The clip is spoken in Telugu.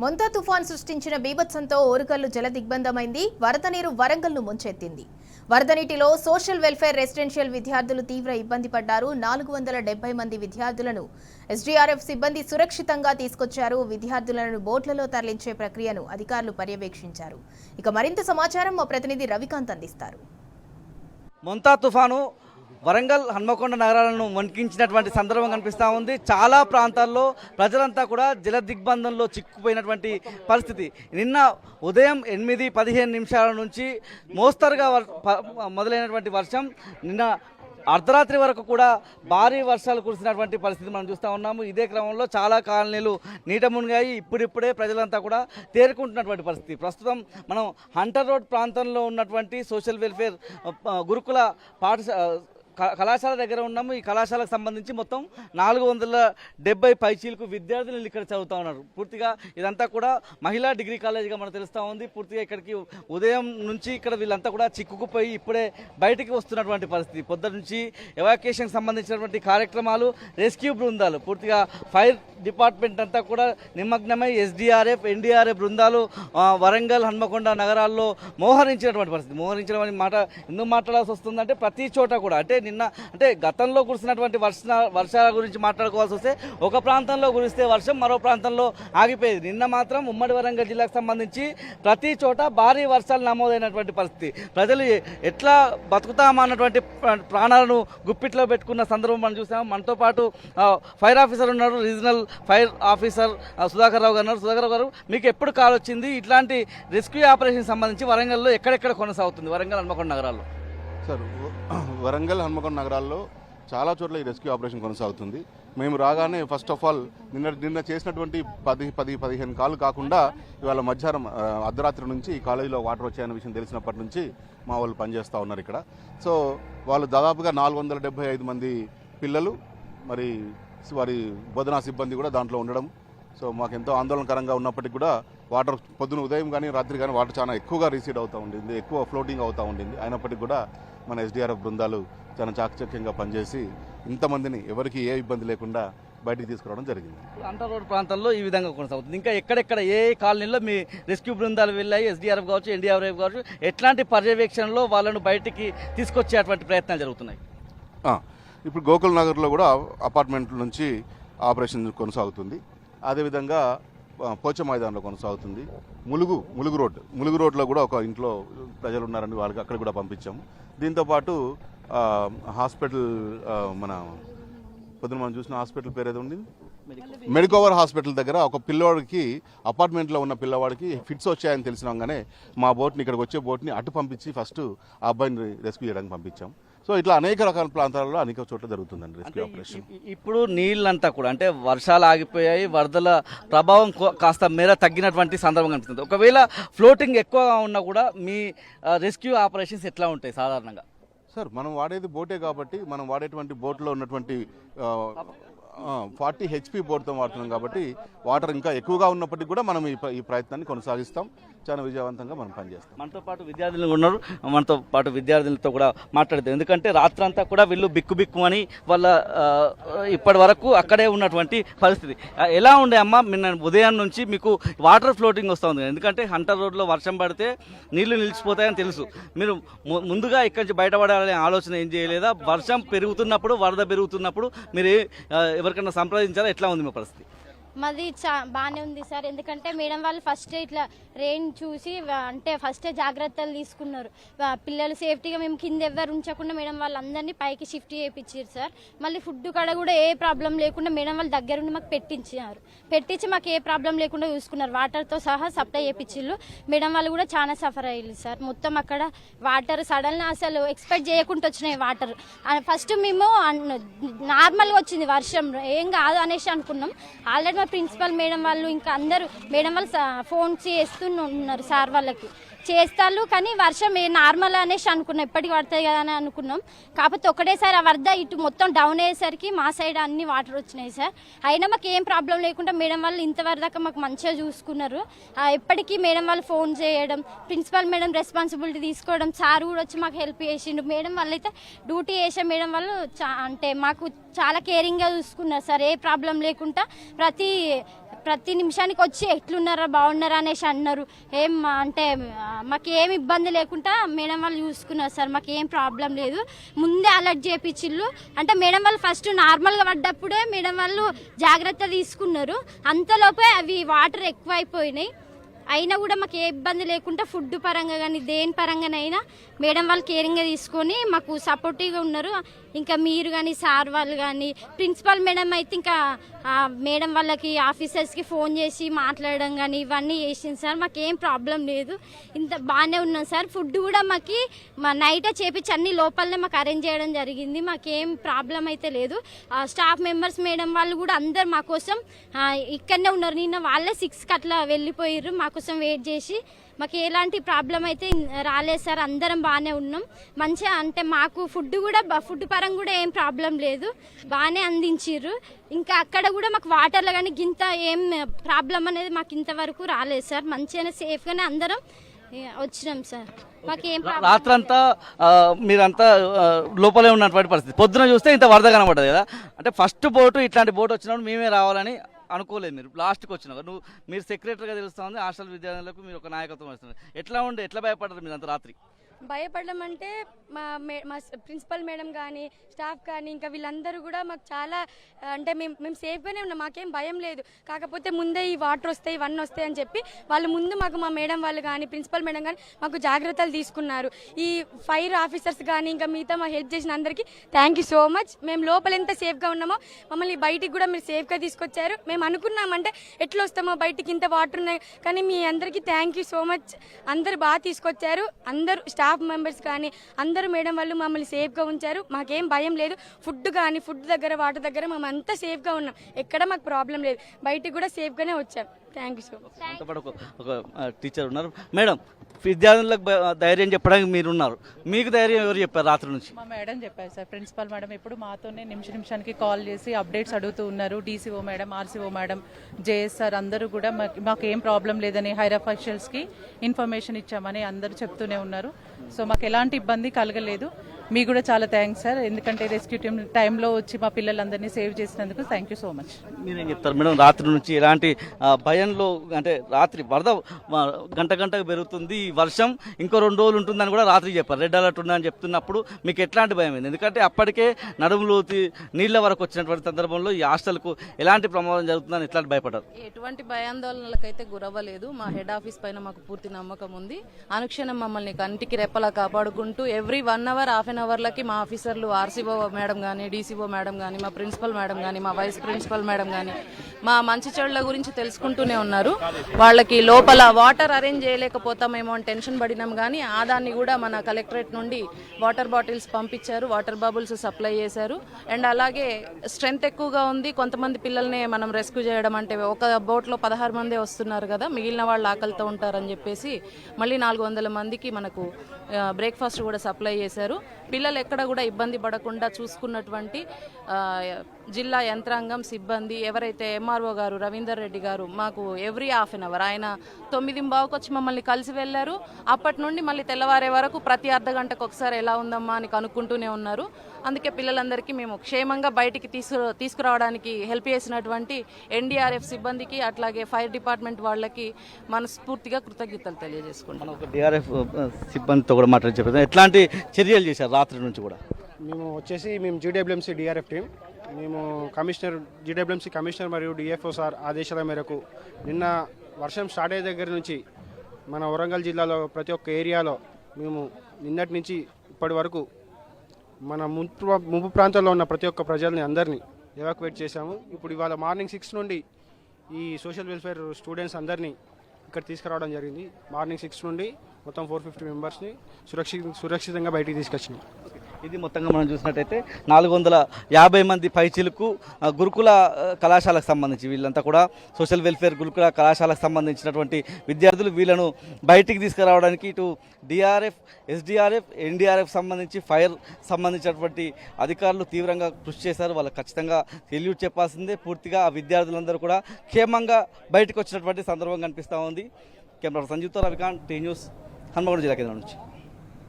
మొంతా తుఫాన్ సృష్టించిన బీభత్సంతో ఓరుగల్లు జల దిగ్బంధమైంది. వరద నీరు వరంగల్ను ముంచెత్తింది. వరద నీటిలో సోషల్ వెల్ఫేర్ రెసిడెన్షియల్ విద్యార్థులు తీవ్ర ఇబ్బంది పడ్డారు. 470 మంది విద్యార్థులను ఎస్డీఆర్ఎఫ్ సిబ్బంది సురక్షితంగా తీసుకొచ్చారు. విద్యార్థులను బోట్లలో తరలించే ప్రక్రియను అధికారులు పర్యవేక్షించారు. ఇక మరింత సమాచారం మా ప్రతినిధి రవికాంత్ అందిస్తారు. మొంతా తుఫాను వరంగల్ హన్మకొండ నగరాలను వణికించినటువంటి సందర్భం కనిపిస్తూ ఉంది. చాలా ప్రాంతాల్లో ప్రజలంతా కూడా జల దిగ్బంధంలో చిక్కుపోయినటువంటి పరిస్థితి. నిన్న ఉదయం 8-15 నిమిషాల నుంచి మోస్తరుగా మొదలైనటువంటి వర్షం నిన్న అర్ధరాత్రి వరకు కూడా భారీ వర్షాలు కురిసినటువంటి పరిస్థితి మనం చూస్తూ ఉన్నాము. ఇదే క్రమంలో చాలా కాలనీలు నీట మునిగాయి. ఇప్పుడిప్పుడే ప్రజలంతా కూడా తేరుకుంటున్నటువంటి పరిస్థితి. ప్రస్తుతం మనం హంటర్ రోడ్ ప్రాంతంలో ఉన్నటువంటి సోషల్ వెల్ఫేర్ గురుకుల కళాశాల దగ్గర ఉన్నాము. ఈ కళాశాలకు సంబంధించి మొత్తం 470 పైచీలకు విద్యార్థులు ఇక్కడ చదువుతూ ఉన్నారు. పూర్తిగా ఇదంతా కూడా మహిళా డిగ్రీ కాలేజీగా మనకు తెలుస్తూ ఉంది. పూర్తిగా ఇక్కడికి ఉదయం నుంచి ఇక్కడ వీళ్ళంతా కూడా చిక్కుకుపోయి ఇప్పుడే బయటికి వస్తున్నటువంటి పరిస్థితి. పొద్దున్న నుంచి ఎవాక్యుయేషన్కి సంబంధించినటువంటి కార్యక్రమాలు, రెస్క్యూ బృందాలు, పూర్తిగా ఫైర్ డిపార్ట్మెంట్ అంతా కూడా నిమగ్నమై ఎస్డీఆర్ఎఫ్, ఎన్డీఆర్ఎఫ్ బృందాలు వరంగల్, హన్మకొండ నగరాల్లో మోహరించినటువంటి పరిస్థితి. మోహరించడం మాట ఎందుకు మాట్లాడాల్సి వస్తుందంటే ప్రతి చోట కూడా అంటే గతంలో కురిసినటువంటి వర్షాల గురించి మాట్లాడుకోవాల్సి వస్తే ఒక ప్రాంతంలో కురిస్తే వర్షం మరో ప్రాంతంలో ఆగిపోయేది. నిన్న మాత్రం ఉమ్మడి వరంగల్ జిల్లాకు సంబంధించి ప్రతి చోట భారీ వర్షాలు నమోదైనటువంటి పరిస్థితి. ప్రజలు ఎట్లా బతుకుతామన్నటువంటి ప్రాణాలను గుప్పిట్లో పెట్టుకున్న సందర్భం మనం చూసాము. మనతో పాటు ఫైర్ ఆఫీసర్ ఉన్నారు, రీజనల్ ఫైర్ ఆఫీసర్ సుధాకర్ రావు గారు ఉన్నారు. సుధాకర్ రావు గారు, మీకు ఎప్పుడు కాల్ వచ్చింది? ఇట్లాంటి రెస్క్యూ ఆపరేషన్ సంబంధించి వరంగల్లో ఎక్కడెక్కడ కొనసాగుతుంది వరంగల్, హన్మకొండ నగరాల్లో? సార్, వరంగల్, హన్మకొండ నగరాల్లో చాలా చోట్ల ఈ రెస్క్యూ ఆపరేషన్ కొనసాగుతుంది. మేము రాగానే ఫస్ట్ ఆఫ్ ఆల్ నిన్న చేసినటువంటి 10-15 కాళ్ళు కాకుండా ఇవాళ మధ్యాహ్నం అర్ధరాత్రి నుంచి ఈ కాలేజీలో వాటర్ వచ్చాయనే విషయం తెలిసినప్పటి నుంచి మా వాళ్ళు పనిచేస్తూ ఉన్నారు ఇక్కడ. సో వాళ్ళు దాదాపుగా 475 మంది పిల్లలు, మరి వారి బోధనా సిబ్బంది కూడా దాంట్లో ఉండడం. సో మాకు ఎంతో ఆందోళనకరంగా ఉన్నప్పటికీ కూడా వాటర్ పొద్దున ఉదయం కానీ రాత్రి కానీ వాటర్ చాలా ఎక్కువగా రిసీడ్ అవుతూ ఉండింది, ఎక్కువ ఫ్లోటింగ్ అవుతూ ఉండింది. అయినప్పటికీ కూడా మన ఎస్డీఆర్ఎఫ్ బృందాలు చాలా చాకచక్యంగా పనిచేసి ఇంతమందిని ఎవరికి ఏ ఇబ్బంది లేకుండా బయటికి తీసుకురావడం జరిగింది. అంటర్ రోడ్ ప్రాంతంలో ఈ విధంగా కొనసాగుతుంది. ఇంకా ఎక్కడెక్కడ ఏ కాలనీలో మీ రెస్క్యూ బృందాలు వెళ్ళాయి? ఎస్డీఆర్ఎఫ్ కావచ్చు, ఎన్డీఆర్ఎఫ్ కావచ్చు, ఎట్లాంటి పర్యవేక్షణలో వాళ్ళను బయటికి తీసుకొచ్చేటువంటి ప్రయత్నాలు జరుగుతున్నాయి? ఇప్పుడు గోకుల్ నగర్లో కూడా అపార్ట్మెంట్ల నుంచి ఆపరేషన్ కొనసాగుతుంది. అదేవిధంగా పోచ మైదానంలో కొనసాగుతుంది. ములుగు రోడ్లో కూడా ఒక ఇంట్లో ప్రజలు ఉన్నారని వాళ్ళకి అక్కడ కూడా పంపించాము. దీంతోపాటు హాస్పిటల్, మన పొద్దున మనం చూసిన హాస్పిటల్ పేరు ఏదో ఉంది, మెడికోవర్ హాస్పిటల్ దగ్గర ఒక పిల్లవాడికి, అపార్ట్మెంట్లో ఉన్న పిల్లవాడికి ఫిట్స్ వచ్చాయని తెలిసినాగానే మా బోట్ని, ఇక్కడికి వచ్చే బోట్ని అటు పంపించి ఫస్ట్ ఆ అబ్బాయిని రెస్క్యూ చేయడానికి పంపించాం. సో ఇట్లా అనేక రకాల ప్రాంతాలలో అనేక చోట్ల జరుగుతుందండి రెస్క్యూ ఆపరేషన్. ఇప్పుడు నీళ్ళంతా కూడా అంటే వర్షాలు ఆగిపోయాయి, వరదల ప్రభావం కాస్త మేర తగ్గినటువంటి సందర్భం కనిపిస్తుంది. ఒకవేళ ఫ్లోటింగ్ ఎక్కువగా ఉన్నా కూడా మీ రెస్క్యూ ఆపరేషన్స్ ఎట్లా ఉంటాయి సాధారణంగా? సార్, మనం వాడేది బోటే కాబట్టి మనం వాడేటువంటి బోట్లో ఉన్నటువంటి 40 HP బోట్తో వాడుతున్నాం కాబట్టి వాటర్ ఇంకా ఎక్కువగా ఉన్నప్పటికీ కూడా మనం ఈ ప్రయత్నాన్ని కొనసాగిస్తాం. చాలా విజయవంతంగా మనం పనిచేస్తాం. మనతో పాటు విద్యార్థులు ఉన్నారు, మనతో పాటు విద్యార్థులతో కూడా మాట్లాడతాం. ఎందుకంటే రాత్రంతా కూడా వీళ్ళు బిక్కు అని వాళ్ళ ఇప్పటి వరకు అక్కడే ఉన్నటువంటి పరిస్థితి. ఎలా ఉండే అమ్మ నిన్న ఉదయం నుంచి మీకు వాటర్ ఫ్లోటింగ్ వస్తుంది? ఎందుకంటే హంటర్ రోడ్లో వర్షం పడితే నీళ్లు నిలిచిపోతాయని తెలుసు. మీరు ముందుగా ఇక్కడి నుంచి బయటపడాలనే ఆలోచన ఏం చేయలేదా? వర్షం పెరుగుతున్నప్పుడు, వరద పెరుగుతున్నప్పుడు మీరు ఎవరికైనా సంప్రదించారా? ఎట్లా ఉంది మీ పరిస్థితి? మాది బాగానే ఉంది సార్. ఎందుకంటే మేడం వాళ్ళు ఫస్ట్ ఇట్లా రెయిన్ చూసి అంటే ఫస్ట్ జాగ్రత్తలు తీసుకున్నారు. పిల్లలు సేఫ్టీగా మేము కింద ఎవరు ఉంచకుండా మేడం వాళ్ళు అందరినీ పైకి షిఫ్ట్ చేయించారు సార్. మళ్ళీ ఫుడ్ కాడ కూడా ఏ ప్రాబ్లం లేకుండా మేడం వాళ్ళు దగ్గరుండి మాకు పెట్టించి మాకు ఏ ప్రాబ్లం లేకుండా చూసుకున్నారు. వాటర్తో సహా సప్లై చేయించారు. మేడం వాళ్ళు కూడా చాలా సఫర్ అయ్యారు సార్. మొత్తం అక్కడ వాటర్ సడన్గా అసలు ఎక్స్పెక్ట్ చేయకుండా వచ్చినాయి వాటర్. ఫస్ట్ మేము నార్మల్గా వచ్చింది వర్షం, ఏం కాదు అనేసి అనుకున్నాం. ఆల్రెడీ మా ప్రిన్సిపల్ మేడం వాళ్ళు ఇంకా అందరూ మేడం వాళ్ళు ఫోన్ చేస్తున్నారు సార్ వాళ్ళకి. చేస్తాను కానీ వర్షం నార్మల్ అనేసి అనుకున్నాం, ఎప్పటికి పడుతుంది కదా అని అనుకున్నాం. కాకపోతే ఒకటేసారి ఆ వరద ఇటు మొత్తం డౌన్ అయ్యేసరికి మా సైడ్ అన్ని వాటర్ వచ్చినాయి సార్. అయినా మాకు ఏం ప్రాబ్లం లేకుండా మేడం వాళ్ళు ఇంతవరకు దాకా మాకు మంచిగా చూసుకున్నారు. ఎప్పటికీ మేడం వాళ్ళు ఫోన్ చేయడం, ప్రిన్సిపల్ మేడం రెస్పాన్సిబిలిటీ తీసుకోవడం, సార్ కూడా వచ్చి మాకు హెల్ప్ చేసిండు. మేడం వాళ్ళు అయితే డ్యూటీ చేసే మేడం వాళ్ళు అంటే మాకు చాలా కేరింగ్గా చూసుకున్నారు సార్. ఏ ప్రాబ్లం లేకుండా ప్రతి నిమిషానికి వచ్చి ఎట్లున్నారా బాగున్నారా అనేసి అన్నారు. ఏం అంటే మాకు ఏం ఇబ్బంది లేకుండా మేడం వాళ్ళు చూసుకున్నారు సార్. మాకు ఏం ప్రాబ్లం లేదు. ముందే అలర్ట్ చేయించిళ్ళు. అంటే మేడం వాళ్ళు ఫస్ట్ నార్మల్గా పడ్డప్పుడే మేడం వాళ్ళు జాగ్రత్త తీసుకున్నారు. అంతలోపే అవి వాటర్ ఎక్కువ అయిపోయినాయి. అయినా కూడా మాకు ఏ ఇబ్బంది లేకుండా ఫుడ్ పరంగా కానీ దేని పరంగానైనా మేడం వాళ్ళు కేరింగ్గా తీసుకొని మాకు సపోర్టివ్గా ఉన్నారు. ఇంకా మీరు కానీ సార్ వాళ్ళు కానీ ప్రిన్సిపల్ మేడం అయితే ఇంకా మేడం వాళ్ళకి ఆఫీసర్స్కి ఫోన్ చేసి మాట్లాడడం కానీ ఇవన్నీ చేసింది సార్. మాకేం ప్రాబ్లం లేదు. ఇంత బాగానే ఉన్నాం సార్. ఫుడ్ కూడా మాకు నైటే చేపించి అన్ని లోపలనే మాకు అరేంజ్ చేయడం జరిగింది. మాకేం ప్రాబ్లం అయితే లేదు. స్టాఫ్ మెంబర్స్ మేడం వాళ్ళు కూడా అందరు మా కోసం ఇక్కడనే ఉన్నారు. నిన్న వాళ్ళే 6కి అట్లా వెళ్ళిపోయారు మా కోసం వెయిట్ చేసి. మాకు ఎలాంటి ప్రాబ్లం అయితే రాలేదు సార్. అందరం బాగానే ఉన్నాం. మంచిగా అంటే మాకు ఫుడ్ పరంగా కూడా ఏం ప్రాబ్లం లేదు. బాగానే అందించారు. ఇంకా అక్కడ కూడా మాకు వాటర్లో కానీ గింత ఏం ప్రాబ్లం అనేది మాకు ఇంతవరకు రాలేదు సార్. మంచిగానే సేఫ్గానే అందరం వచ్చినాం సార్. మాకేం రాత్రంతా మీరంతా లోపలే ఉన్నటువంటి పరిస్థితి. పొద్దున చూస్తే ఇంత వరద కనబడ్డది కదా. అంటే ఫస్ట్ బోటు ఇట్లాంటి బోటు వచ్చినప్పుడు మేమే రావాలని అనుకోలేదు. మీరు లాస్ట్కి వచ్చినారు. మీరు సెక్రటరీగా తెలుస్తూ ఉంది. హాస్టల్ విద్యార్థులకు మీరు ఒక నాయకత్వం వస్తున్నారు. ఎట్లా భయపడ్డారు మీరు అంత రాత్రి? భయపడడం అంటే మా ప్రిన్సిపల్ మేడం కానీ స్టాఫ్ కానీ ఇంకా వీళ్ళందరూ కూడా మాకు చాలా అంటే మేము సేఫ్గానే ఉన్నాం. మాకేం భయం లేదు. కాకపోతే ముందే ఈ వాటర్ వస్తాయి ఇవన్నీ వస్తాయి అని చెప్పి వాళ్ళు ముందు మాకు మా మేడం వాళ్ళు కానీ ప్రిన్సిపల్ మేడం కానీ మాకు జాగ్రత్తలు తీసుకున్నారు. ఈ ఫైర్ ఆఫీసర్స్ కానీ ఇంకా మిగతా మా హెల్ప్ చేసిన అందరికీ థ్యాంక్ యూ సో మచ్. మేము లోపల ఎంత సేఫ్గా ఉన్నామో మమ్మల్ని బయటికి కూడా మీరు సేఫ్గా తీసుకొచ్చారు. మేము అనుకున్నామంటే ఎట్లా వస్తామో బయటికి ఇంత వాటర్ ఉన్నాయి కానీ మీ అందరికీ థ్యాంక్ యూ సో మచ్. అందరు బాగా తీసుకొచ్చారు. అందరూ స్టాఫ్ మెంబర్స్ కానీ అందరూ మేడం వాళ్ళు మమ్మల్ని సేఫ్గా ఉంచారు. మాకేం భయం లేదు. ఫుడ్ కానీ ఫుడ్ దగ్గర వాటర్ దగ్గర మేము అంతా సేఫ్గా ఉన్నాం. ఎక్కడ మాకు ప్రాబ్లం లేదు. బయటికి కూడా సేఫ్గానే వచ్చాం. Thank you so much. ఒక టీచర్ ఉన్నారు. మేడం, విద్యార్థులకు ధైర్యం చెప్పడానికి మీరు ఉన్నారు. మీకు ధైర్యం ఎవరు చెప్పారు రాత్రి నుంచి? మా మేడం చెప్పారు సార్. ప్రిన్సిపల్ మేడం ఎప్పుడు మాతోనే నిమిషానికి కాల్ చేసి అప్డేట్స్ అడుగుతూ ఉన్నారు. DCO madam, RCO madam, JS sir అందరూ కూడా మాకు ఏం ప్రాబ్లం లేదని హైర్ అఫీషియల్స్కి ఇన్ఫర్మేషన్ ఇచ్చామని అందరూ చెప్తూనే ఉన్నారు. సో మాకు ఎలాంటి ఇబ్బంది కలగలేదు. మీకు కూడా చాలా థ్యాంక్స్ సార్. ఎందుకంటే రెస్క్యూ టీమ్ టైంలో వచ్చి మా పిల్లలందరినీ సేవ్ చేసినందుకు థ్యాంక్ యూ సో మచ్. మీరేం చెప్తారు మేడం? రాత్రి నుంచి ఎలాంటి భయంలో, అంటే రాత్రి వరద గంటకు పెరుగుతుంది, వర్షం ఇంకో 2 రోజులు ఉంటుందని కూడా రాత్రి చెప్పారు. రెడ్ అలర్ట్ ఉందని చెప్తున్నప్పుడు మీకు ఎట్లాంటి భయం అయింది? ఎందుకంటే అప్పటికే నడుములోతి నీళ్ల వరకు వచ్చినటువంటి సందర్భంలో ఈ హాస్టల్కు ఎలాంటి ప్రమాదం జరుగుతుందని ఎట్లాంటి భయపడ్డారు? ఎటువంటి భయాందోళనలకైతే గురవ్వలేదు. మా హెడ్ ఆఫీస్ పైన మాకు పూర్తి నమ్మకం ఉంది. అనుక్షణం మమ్మల్ని కంటికి రెప్పలా కాపాడుకుంటూ ఎవ్రీ 1 అవర్ హాఫ్ అన్ అవర్లకి మా ఆఫీసర్లు ఆర్సీఓ మేడం కానీ డీసీఓ మేడం కానీ మా ప్రిన్సిపల్ మేడం కానీ మా వైస్ ప్రిన్సిపల్ మేడం కానీ మా మంచి చెడుల గురించి తెలుసుకుంటూనే ఉన్నారు. వాళ్ళకి లోపల వాటర్ అరేంజ్ చేయలేకపోతామేమో అని టెన్షన్ పడినాం కానీ దాన్ని కూడా మన కలెక్టరేట్ నుండి వాటర్ బాటిల్స్ పంపించారు. వాటర్ బబుల్స్ సప్లై చేశారు. అండ్ అలాగే స్ట్రెంత్ ఎక్కువగా ఉంది. కొంతమంది పిల్లల్ని మనం రెస్క్యూ చేయడం అంటే ఒక బోట్లో 16 మందే వస్తున్నారు కదా, మిగిలిన వాళ్ళు ఆకలితో ఉంటారని చెప్పేసి మళ్ళీ 400 మందికి మనకు బ్రేక్ఫాస్ట్ కూడా సప్లై చేశారు. పిల్లలు ఎక్కడ కూడా ఇబ్బంది పడకుండా చూసుకున్నటువంటి జిల్లా యంత్రాంగం సిబ్బంది ఎవరైతే ఎంఆర్ఓ గారు రవీందర్ రెడ్డి గారు మాకు ఎవ్రీ హాఫ్ అన్ అవర్ ఆయన 9:15 వచ్చి మమ్మల్ని కలిసి వెళ్ళారు. అప్పటి నుండి మళ్ళీ తెల్లవారే వరకు ప్రతి అర్ధగంటకు ఒకసారి ఎలా ఉందమ్మా అని కనుక్కుంటూనే ఉన్నారు. అందుకే పిల్లలందరికీ మేము క్షేమంగా బయటికి తీసుకురావడానికి హెల్ప్ చేసినటువంటి ఎన్డీఆర్ఎఫ్ సిబ్బందికి అట్లాగే ఫైర్ డిపార్ట్మెంట్ వాళ్ళకి మనస్ఫూర్తిగా కృతజ్ఞతలు తెలియజేసుకుంటాం. డిఆర్ఎఫ్ సిబ్బందితో కూడా మాట్లాడి ఎట్లాంటి చర్యలు చేశారు రాత్రి నుంచి కూడా? మేము జీడబ్ల్యూఎంసీ డిఆర్ఎఫ్ టీం మేము జీడబ్ల్యూఎంసీ కమిషనర్ మరియు డిఎఫ్ఓ సార్ ఆదేశాల మేరకు నిన్న వర్షం స్టార్ట్ అయ్యే దగ్గర నుంచి మన వరంగల్ జిల్లాలో ప్రతి ఒక్క ఏరియాలో మేము నిన్నటి నుంచి ఇప్పటి వరకు మన ముంపు ప్రాంతాల్లో ఉన్న ప్రతి ఒక్క ప్రజల్ని అందరినీ ఎవాక్యువేట్ చేశాము. ఇప్పుడు ఇవాళ మార్నింగ్ 6 నుండి ఈ సోషల్ వెల్ఫేర్ స్టూడెంట్స్ అందరినీ ఇక్కడ తీసుకురావడం జరిగింది. మార్నింగ్ 6 నుండి మొత్తం 450 మెంబర్స్ని సురక్షితంగా బయటికి తీసుకొచ్చినాం. ఇది మొత్తంగా మనం చూసినట్టయితే 450 మంది పైచిలకు గురుకుల కళాశాలకు సంబంధించి వీళ్ళంతా కూడా సోషల్ వెల్ఫేర్ గురుకుల కళాశాలకు సంబంధించినటువంటి విద్యార్థులు. వీళ్ళను బయటికి తీసుకురావడానికి ఇటు డిఆర్ఎఫ్, ఎస్డిఆర్ఎఫ్, ఎన్డీఆర్ఎఫ్ సంబంధించి ఫైర్ సంబంధించినటువంటి అధికారులు తీవ్రంగా కృషి చేశారు. వాళ్ళకి ఖచ్చితంగా సెల్యూట్ చెప్పాల్సిందే. పూర్తిగా ఆ విద్యార్థులందరూ కూడా క్షేమంగా బయటకు వచ్చినటువంటి సందర్భం కనిపిస్తూ ఉంది. కెమెరా సంజీవ్తో రవికాంత్, టీ న్యూస్, హన్మకొండ జిల్లా కేంద్రం నుంచి.